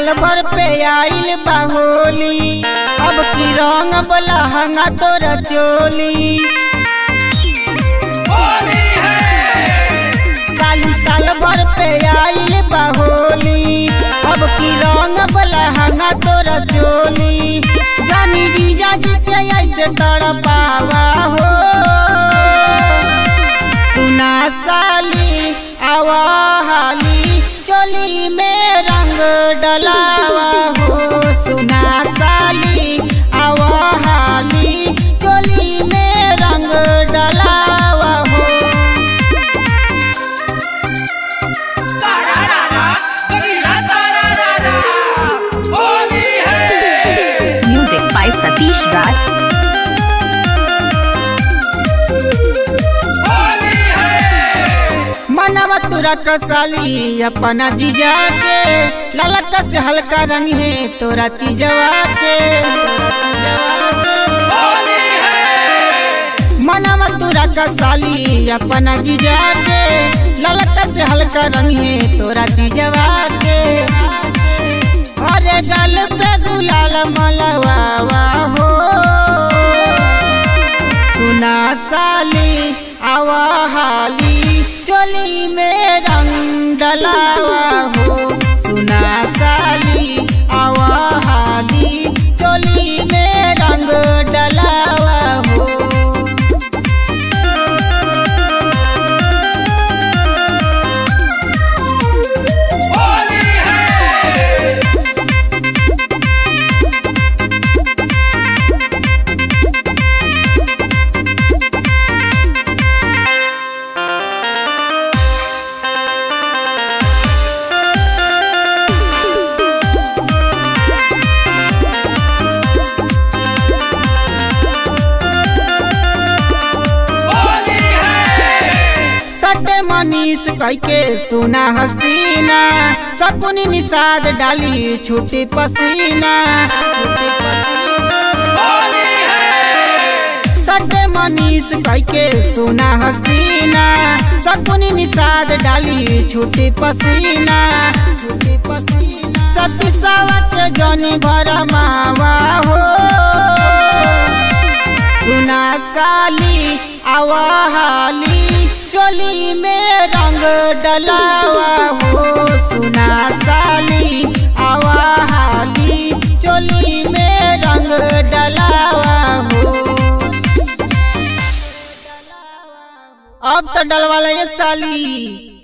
साल भर पे आइल बा होली, अब की रंग लहंगा तोरा चोली। साल भर पे आइल बा होली, अब की रंग लहंगा तोरा चोली। जानी जीजा जी के ऐसे तड़पावा हो, सुना साली आवा हाली चोली में रंग डलावा हो। सुना साली आवा हाली चोली में रंग डलावा हो। म्यूजिक बाय सतीश राज। मनवा तुरा कसाली अपना जीजा के, ललका से हल्का रंग है तोरा चीजवा के। मनवा तुरा कसाली अपना जीजा के, ललका से हल्का रंग है तोरा चीजवा के। अरे गल पे गुलाल मलवा हो, सुना साली आवा हाली चोली में रंग डलावा हो। सुना साली आवा हाली चोली में रंग डलावा हो। मनीष कहके सुना हसीना, सकुनी निषाद डाली छूटी पसीना। सटे मनीष कहके सुना हसीना, सकुनी निषाद डाली छूटी पसीना। सती सावत जनी भर मावा हो, सुना साली आवा हाली चोली में रंग डलावा हो। सुना साली आवा हाली चोली में रंग डलावा हो। अब तो डलवा ले साली।